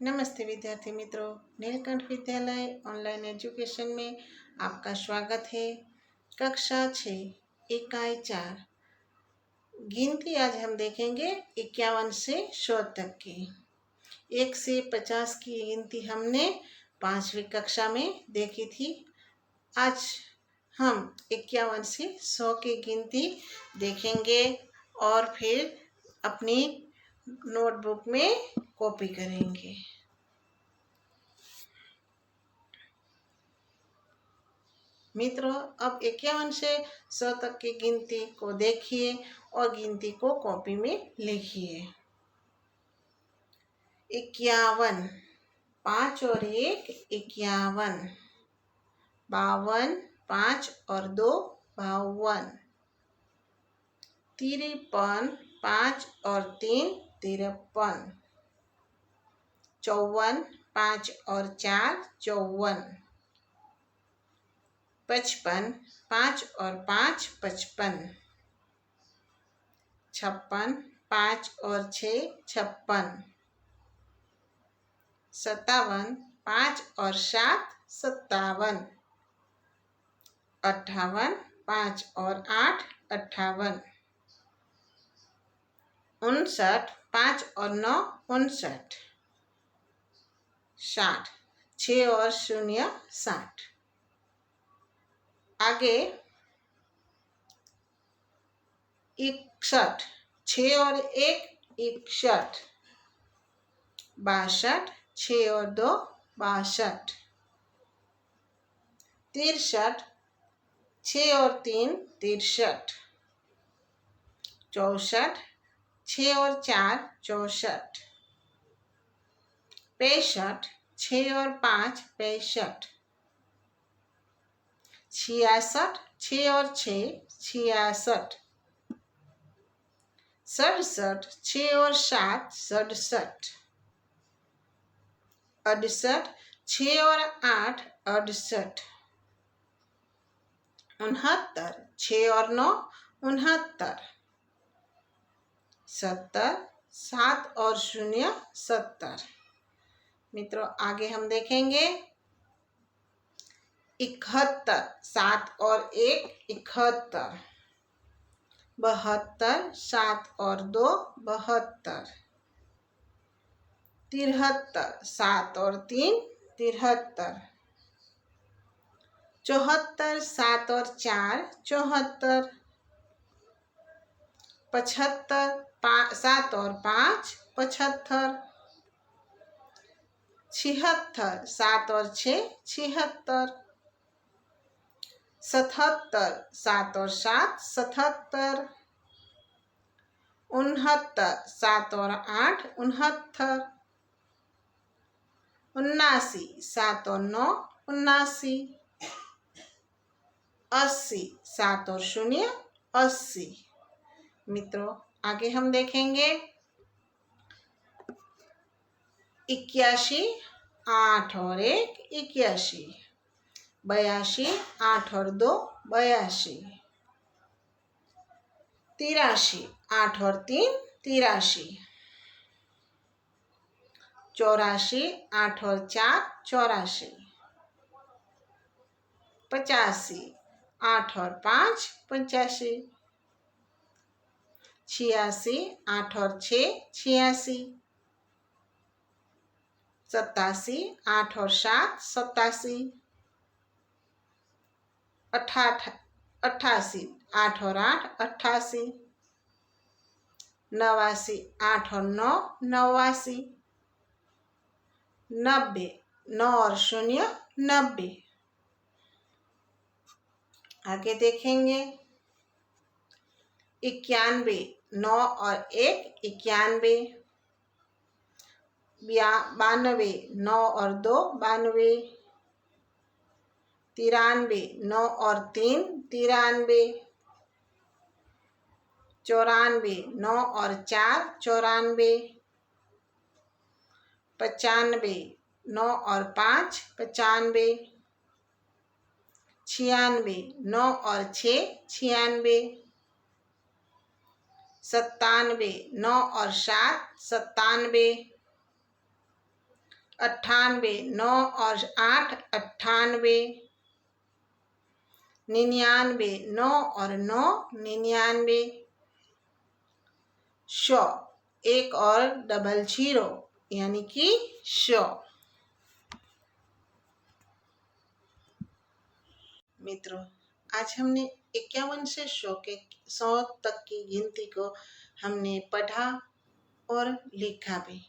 नमस्ते विद्यार्थी मित्रों, नीलकंठ विद्यालय ऑनलाइन एजुकेशन में आपका स्वागत है। कक्षा 6 इकाई 4 गिनती आज हम देखेंगे 51 से 100 तक की। 1 से 50 की गिनती हमने 5वीं कक्षा में देखी थी। आज हम 51 से 100 की गिनती देखेंगे और फिर अपनी नोटबुक में कॉपी करेंगे। मित्रों, अब 51 से 100 तक की गिनती को देखिए और गिनती को कॉपी में लिखिए। 51, 5 और 1 51, 52, 5 और 2 52, 53, 5 और 3 53, 54, 5 और 4 54, 55, 5 और 5 55, 56, 5 और 6 56, 57, 5 और 7 57, 58, 5 और 8 58, 59, 5 और 9 59, 60, 6 और 0 60। आगे 61, 6 और 1 61, 62, 6 और 2 62, 63, 6 और 3 63, 64, 6 और 4 64, 65, 6 और 5 65, 66, 6 और 6 66, 67, 6 और 7 67, 68, 6 और 8 68, 69, 6 और 9 69, 70, 7 और 0 70। मित्रों, आगे हम देखेंगे 71, 7 और 1 71, 72, 7 और 2 72, 73, 7 और 3 73, 74, 7 और 4 74, 75, 7 और 5 75, 76, 7 और 6 76, 77, 7 और 7 77, 69, 7 और 8 69, 79, 7 और 9 79, 80, 7 और 0 80। मित्रों, आगे हम देखेंगे 81, 8 और 1 81, 82, 8 और 2 82, 83, 8 और 3 83, 84, 8 और 4 84, 85, 8 और 5 85, 86, 8 और 6 86, 87, 8 और 7 87, 88, 8 और 8 88, 89, 8 और 9 89, 90, 9 और 0 90। आगे देखेंगे 91, 9 और 1 91, 92, 9 और 2 92, 93, 9 और 3 93, 94, 9 और 4 94, 95, 9 और 5 95, 96, 9 और 6 96, 97, 9 और 7 97, 98, 9 और 8 98, 99, 9 और 9 99, 100, 1 और डबल 0 यानी कि 100। मित्रों, आज हमने 51 से 100 तक की गिनती को हमने पढ़ा और लिखा भी।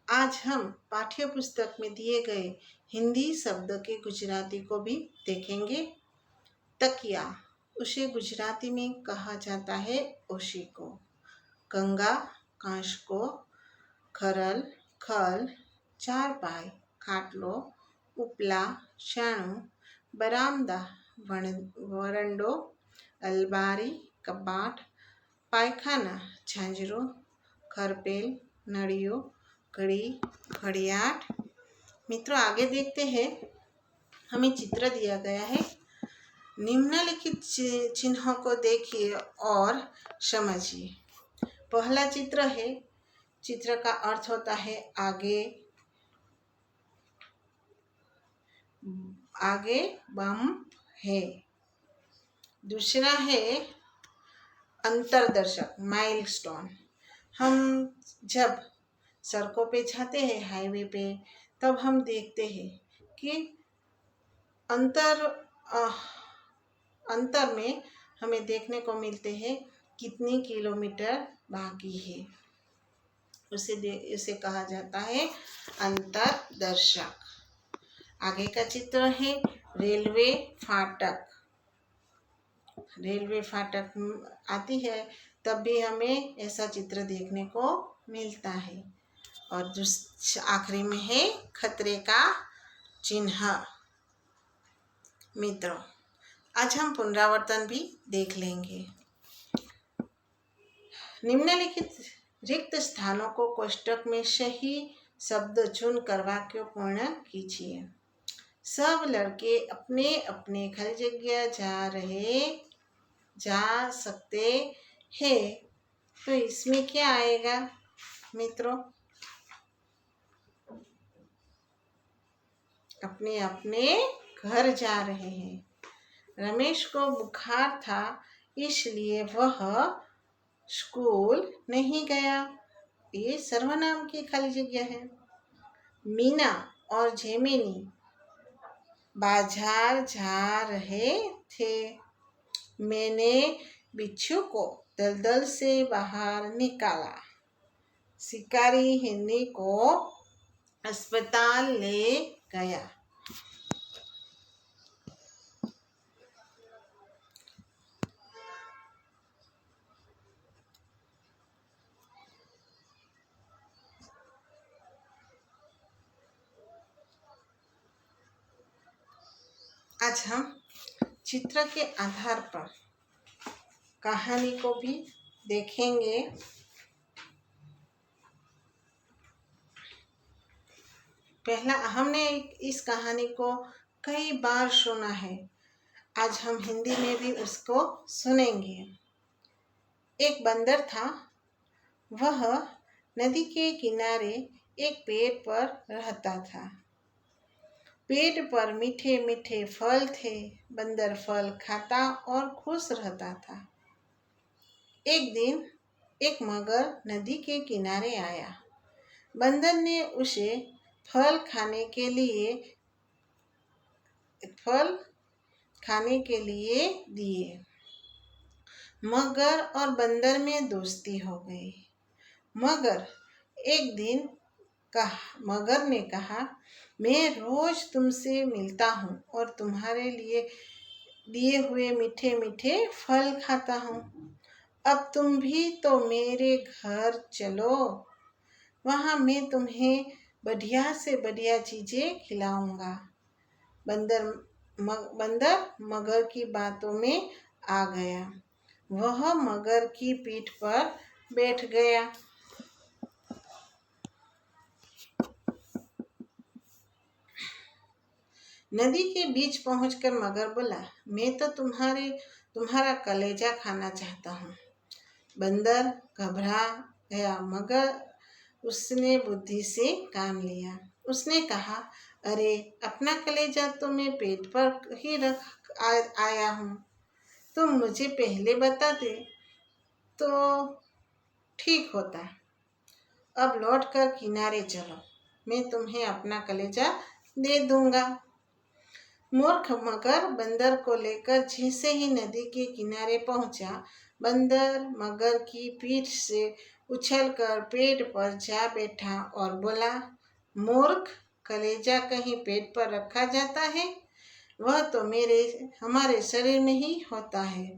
आज हम पाठ्य पुस्तक में दिए गए हिंदी शब्द के गुजराती को भी देखेंगे। तकिया, उसे गुजराती में कहा जाता है ओशिको। कंगा, कांशको, खरल, खल, चारपाई, खाटलो, उपला, शाणू, बरामदा, वरंडो, अलमारी, कपाट, पायखाना, झांझरो, खरपेल, नड़ियों, घड़ी, घड़ियाट। मित्रों, आगे देखते हैं। हमें चित्र दिया गया है। निम्नलिखित चिन्हों को देखिए और समझिए। पहला चित्र है, चित्र का अर्थ होता है आगे, आगे बम है। दूसरा है अंतरदर्शक, माइलस्टोन। हम जब सड़कों पे जाते हैं, हाईवे पे, तब हम देखते हैं कि अंतर में हमें देखने को मिलते हैं कितने किलोमीटर बाकी है। उसे कहा जाता है अंतरदर्शक। आगे का चित्र है रेलवे फाटक। रेलवे फाटक आती है तब भी हमें ऐसा चित्र देखने को मिलता है। और आखिरी में है खतरे का चिन्ह। मित्रों, आज हम पुनरावर्तन भी देख लेंगे। निम्नलिखित रिक्त स्थानों को कोष्टक में सही शब्द चुनकर वाक्य पूर्ण कीजिए। सब लड़के अपने अपने खाली जगह जा सकते हैं। तो इसमें क्या आएगा मित्रों? अपने अपने घर जा रहे हैं। रमेश को बुखार था, इसलिए वह स्कूल नहीं गया। ये सर्वनाम की खाली जगह है। मीना और जेमिनी बाजार जा रहे थे। मैंने बिच्छू को दलदल से बाहर निकाला। शिकारी हिन्नी को अस्पताल ले गया। आज हम चित्र के आधार पर कहानी को भी देखेंगे। पहला, हमने इस कहानी को कई बार सुना है। आज हम हिंदी में भी उसको सुनेंगे। एक बंदर था। वह नदी के किनारे एक पेड़ पर रहता था। पेड़ पर मीठे मीठे फल थे। बंदर फल खाता और खुश रहता था। एक दिन एक मगर नदी के किनारे आया। बंदर ने उसे फल खाने के लिए दिए। मगर और बंदर में दोस्ती हो गई। मगर ने कहा, मैं रोज तुमसे मिलता हूँ और तुम्हारे लिए दिए हुए मीठे मीठे फल खाता हूँ। अब तुम भी तो मेरे घर चलो, वहाँ मैं तुम्हें बढ़िया से बढ़िया चीजें खिलाऊंगा। बंदर मगर की बातों में आ गया। वह मगर की पीठ पर बैठ गया। नदी के बीच पहुंचकर मगर बोला, मैं तो तुम्हारा कलेजा खाना चाहता हूँ। बंदर घबरा गया। उसने बुद्धि से काम लिया। उसने कहा, अरे अपना कलेजा तो मैं पेट पर ही आया हूँ। तुम मुझे पहले बताते तो ठीक होता। अब लौट कर किनारे चलो, मैं तुम्हें अपना कलेजा दे दूंगा। मूर्ख मगर बंदर को लेकर जैसे ही नदी के किनारे पहुंचा, बंदर मगर की पीठ से उछलकर पेड़ पर जा बैठा और बोला, मूर्ख, कलेजा कहीं पेट पर रखा जाता है? वह तो हमारे शरीर में ही होता है।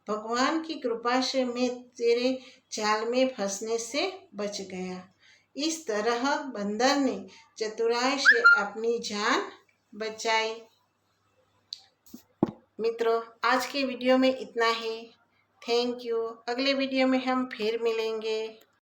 भगवान की कृपा से मैं तेरे जाल में फंसने से बच गया। इस तरह बंदर ने चतुराई से अपनी जान बचाई। मित्रों, आज के वीडियो में इतना ही। Thank you. अगले वीडियो में हम फिर मिलेंगे।